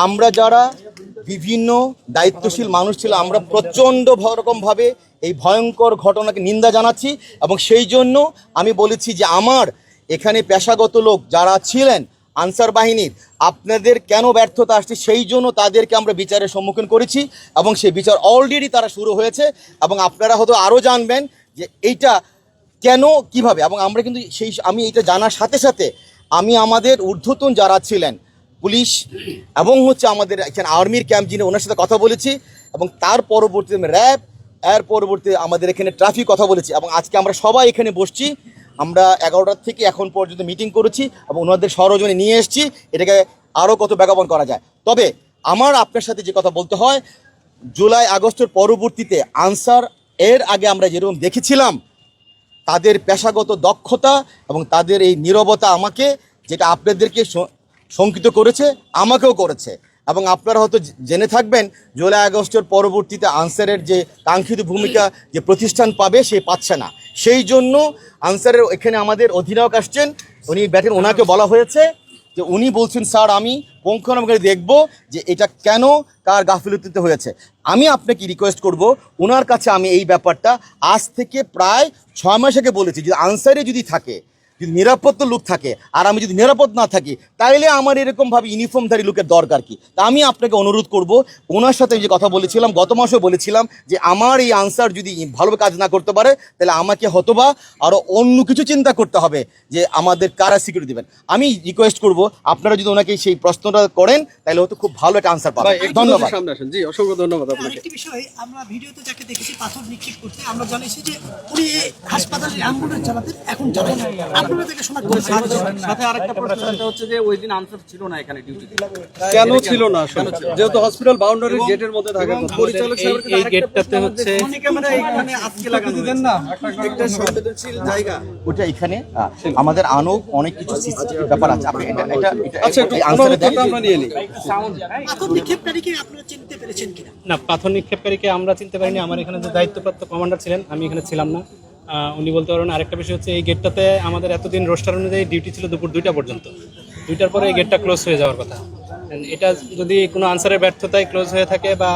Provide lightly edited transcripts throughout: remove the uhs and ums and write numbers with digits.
আমরা যারা বিভিন্ন দায়িত্বশীল মানুষ ছিল আমরা প্রচণ্ড রকমভাবে এই ভয়ঙ্কর ঘটনাকে নিন্দা জানাচ্ছি এবং সেই জন্য আমি বলেছি যে আমার এখানে পেশাগত লোক যারা ছিলেন আনসার বাহিনীর আপনাদের কেন ব্যর্থতা আসছে সেই জন্য তাদেরকে আমরা বিচারের সম্মুখীন করেছি এবং সেই বিচার অলরেডি তারা শুরু হয়েছে এবং আপনারা হয়তো আরও জানবেন যে এইটা কেন কিভাবে এবং আমরা কিন্তু আমি এটা জানার সাথে সাথে আমি আমাদের ঊর্ধ্বতন যারা ছিলেন পুলিশ এবং আমাদের এখানে আর্মির ক্যাম্প যিনি ওনার সাথে কথা বলেছি এবং তার পরবর্তীতে র্যাব এর পরবর্তীতে আমাদের এখানে ট্রাফিক কথা বলেছি এবং আজকে আমরা সবাই এখানে বসছি আমরা 11টার থেকে এখন পর্যন্ত মিটিং করেছি এবং ওনাদের সরজনে নিয়ে এসেছি এটাকে আরও কত ব্যাকরণ করা যায়। তবে আমার আপনার সাথে যে কথা বলতে হয় জুলাই আগস্টের পরবর্তীতে আনসার এর আগে আমরা যেরকম দেখেছিলাম তাদের পেশাগত দক্ষতা এবং তাদের এই নীরবতা আমাকে যেটা আপনাদেরকে শঙ্কিত করেছে আমাকেও করেছে এবং আপনারা হয়তো জেনে থাকবেন জুলাই আগস্টের পরবর্তীতে আনসারের যে কাঙ্ক্ষিত ভূমিকা যে প্রতিষ্ঠান পাবে সে পাচ্ছে না সেই জন্য আনসারের এখানে আমাদের অধিনায়ক আসছেন উনি ব্যাটেন ওনাকে বলা হয়েছে যে উনি বলছেন স্যার আমি পুঙ্খানুপুঙ্খ দেখব যে এটা কেন কার গাফিলতিতে হয়েছে। আমি আপনাকে রিকোয়েস্ট করব ওনার কাছে আমি এই ব্যাপারটা আজ থেকে প্রায় 6 মাস আগে বলেছি যে আনসারে যদি থাকে যদি নিরাপদ লোক থাকে আর আমি যদি নিরাপদ না থাকি তাইলে আমার এরকমভাবে ইউনিফর্মধারী লোকের দরকার কি। তা আমি আপনাকে অনুরোধ করব ওনার সাথে যে কথা বলেছিলাম গত মাসেও বলেছিলাম যে আমার এই আনসার যদি ভালোভাবে কাজ না করতে পারে তাহলে আমাকে হয়তোবা আরও অন্য কিছু চিন্তা করতে হবে যে আমাদের কারা সিকিউরিটি দেবেন। আমি রিকোয়েস্ট করব আপনারা যদি ওনাকে সেই প্রশ্নটা করেন তাহলে হয়তো খুব ভালো একটা আনসার পাবেন। ধন্যবাদ। জি অসংখ্য ধন্যবাদ আপনাকে। একটি বিষয় আমরা ভিডিওতে যাকে দেখেছি পাথর নিক্ষেপ করতে আমরা জানিয়েছি যে উনি হাসপাতালে অ্যাম্বুলেন্স চালাতেন এখন চালান আপনারা থেকে শোনা সাথে আরেকটা প্রশ্ন হচ্ছে যে ওই দিন আনসার ছিল না এখানে ডিউটিতে কেন ছিল না যেহেতু হসপিটাল বাউন্ডারি গেটের মধ্যে থাকে পরিচালক সাহেবের এই গেটটাতে হচ্ছে ক্যামেরা এখানে আজকে লাগানো দেন না একটা সংবেদনশীল জায়গা ওটা এখানে আমাদের আনো অনেক কিছু সিসিটিভি ব্যাপার আছে আপনি এটা আচ্ছা একটু আনসারে দেন আমরা নিয়ে নিই। পাথর নিক্ষেপকারীকে আপনারা চিনতে পেরেছেন কিনা? না পাথর নিক্ষেপকারীকে আমরা চিনতে পারিনি আমার এখানে যে দায়িত্বপ্রাপ্ত কমান্ডার ছিলেন আমি এখানে ছিলাম না উনি বলতে পারবেন। আরেকটা বিষয় হচ্ছে এই গেটটাতে আমাদের এতদিন রোস্টার অনুযায়ী ডিউটি ছিল দুপুর 2টা পর্যন্ত 2টার পরে এই গেটটা ক্লোজ হয়ে যাওয়ার কথা। এটা যদি কোনো আনসারের ব্যর্থতায় ক্লোজ হয়ে থাকে বা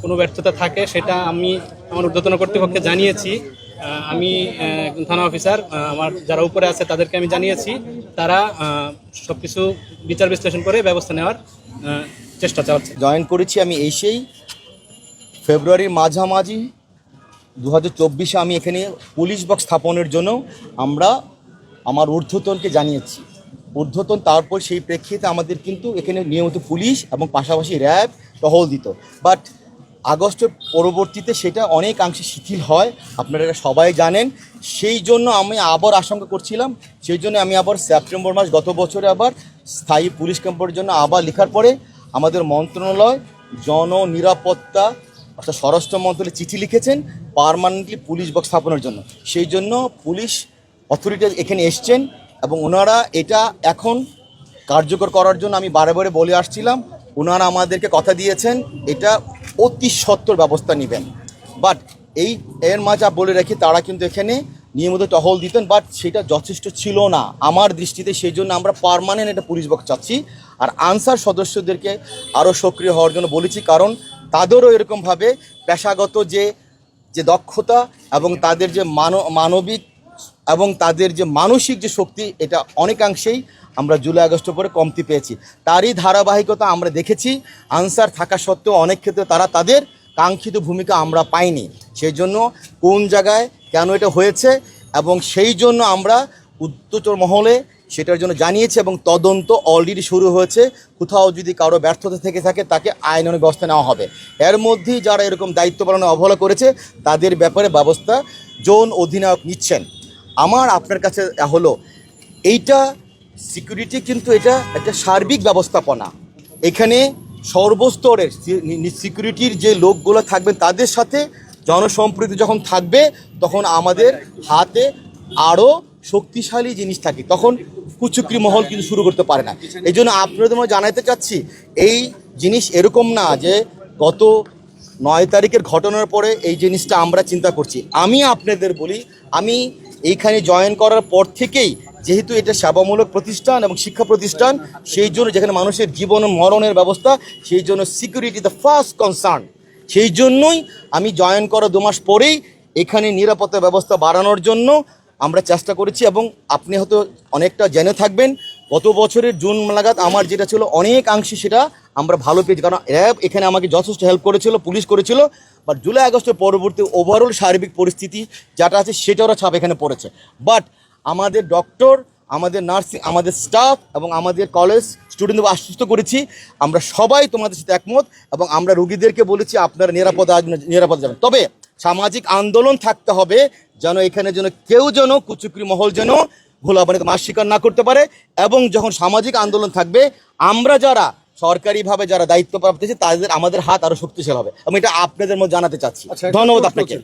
কোনো ব্যর্থতা থাকে সেটা আমি আমার ঊর্ধ্বতন কর্তৃপক্ষকে জানিয়েছি। আমি থানা অফিসার আমার যারা উপরে আছে তাদেরকে আমি জানিয়েছি তারা সব কিছু বিচার বিশ্লেষণ করে ব্যবস্থা নেওয়ার চেষ্টা চালাচ্ছে। জয়েন করেছি আমি এসেই ফেব্রুয়ারির মাঝামাঝি 2024 আমি এখানে পুলিশ বক্স স্থাপনের জন্য আমরা আমার ঊর্ধ্বতনকে জানিয়েছি। ঊর্ধ্বতন তারপর সেই প্রেক্ষিতে আমাদের কিন্তু এখানে নিয়মিত পুলিশ এবং পাশাপাশি র্যাব টহল দিত বাট আগস্টের পরবর্তীতে সেটা অনেকাংশে শিথিল হয় আপনারা সবাই জানেন। সেই জন্য আমি আবার আশঙ্কা করছিলাম সেই জন্য আমি আবার সেপ্টেম্বর মাস গত বছরে আবার স্থায়ী পুলিশ ক্যাম্পের জন্য আবার লেখার পরে আমাদের মন্ত্রণালয় জননিরাপত্তা অর্থাৎ স্বরাষ্ট্র মন্ত্রণালয়ে চিঠি লিখেছেন পার্মানেন্টলি পুলিশ বক্স স্থাপনের জন্য। সেই জন্য পুলিশ অথরিটি এখানে এসছেন এবং ওনারা এটা এখন কার্যকর করার জন্য আমি বারে বারে বলে আসছিলাম ওনারা আমাদেরকে কথা দিয়েছেন এটা অতি সত্বর ব্যবস্থা নেবেন। বাট এর মাঝে বলে রাখি তারা কিন্তু এখানে নিয়মিত টহল দিতেন বাট সেটা যথেষ্ট ছিল না আমার দৃষ্টিতে। সেই জন্য আমরা পার্মানেন্ট একটা পুলিশ বক্স চাচ্ছি আর আনসার সদস্যদেরকে আরও সক্রিয় হওয়ার জন্য বলেছি কারণ তাদেরও এরকমভাবে পেশাগত যে দক্ষতা এবং তাদের যে মানবিক এবং তাদের যে মানসিক যে শক্তি এটা অনেকাংশেই আমরা জুলাই আগস্টের পরে কমতি পেয়েছি। তারই ধারাবাহিকতা আমরা দেখেছি আনসার থাকা সত্ত্বেও অনেক ক্ষেত্রে তারা তাদের কাঙ্ক্ষিত ভূমিকা আমরা পাইনি। সেই জন্য কোন জায়গায় কেন এটা হয়েছে এবং সেই জন্য আমরা উচ্চতর মহলে সেটার জন্য জানিয়েছি এবং তদন্ত অলরেডি শুরু হয়েছে। কোথাও যদি কারো ব্যর্থতা থেকে থাকে তাকে আইনানুগ ব্যবস্থা নেওয়া হবে। এর মধ্যেই যারা এরকম দায়িত্ব পালনে অবহেলা করেছে তাদের ব্যাপারে ব্যবস্থা জোন অধিনায়ক নিচ্ছেন। আমার আপনার কাছে হলো এইটা সিকিউরিটি কিন্তু এটা একটা সার্বিক ব্যবস্থাপনা এখানে সর্বস্তরের সিকিউরিটির যে লোকগুলো থাকবেন তাদের সাথে জনসম্প্রীতি যখন থাকবে তখন আমাদের হাতে আরও শক্তিশালী জিনিস থাকে তখন কুচক্রি মহল কিন্তু শুরু করতে পারে না। এই জন্য আপনাদের মধ্যে জানাতে চাচ্ছি এই জিনিস এরকম না যে গত 9 তারিখের ঘটনার পরে এই জিনিসটা আমরা চিন্তা করছি। আমি আপনাদের বলি আমি এইখানে জয়েন করার পর থেকেই যেহেতু এটা সেবামূলক প্রতিষ্ঠান এবং শিক্ষা প্রতিষ্ঠান, সেই জন্য যেখানে মানুষের জীবন ও মরণের ব্যবস্থা, সেই জন্য সিকিউরিটি দ্য ফার্স্ট কনসার্ন। সেই জন্যই আমি জয়েন করা 2 মাস পরেই এখানে নিরাপত্তা ব্যবস্থা বাড়ানোর জন্য আমরা চেষ্টা করেছি। এবং আপনি হয়তো অনেকটা জেনে থাকবেন, গত বছরের জুন নাগাদ আমার যেটা ছিল অনেকাংশে সেটা আমরা ভালো পেয়েছি, কারণ র্যাব এখানে আমাকে যথেষ্ট হেল্প করেছিল, পুলিশ করেছিল। বাট জুলাই আগস্টের পরবর্তী ওভারঅল সার্বিক পরিস্থিতি যেটা আছে সেটারও ছাপ এখানে পড়েছে। বাট আমাদের ডক্টর, আমাদের নার্সিং, আমাদের স্টাফ এবং আমাদের কলেজ স্টুডেন্টদের আশ্বস্ত করেছি আমরা সবাই তোমাদের সাথে একমত, এবং আমরা রোগীদেরকে বলেছি আপনারা নিরাপদ যাবেন। তবে সামাজিক আন্দোলন থাকতে হবে, যেন এখানে যেন কেউ যেন কুচুকরি মহল যেন ভোলাবানিতে মাস স্বীকার না করতে পারে। এবং যখন সামাজিক আন্দোলন থাকবে, আমরা যারা সরকারিভাবে যারা দায়িত্বপ্রাপ্ত আছে তাদের আমাদের হাত আরো শক্তিশালী হবে। আমি এটা আপনাদের মধ্যে জানাতে চাচ্ছি। ধন্যবাদ আপনাকে।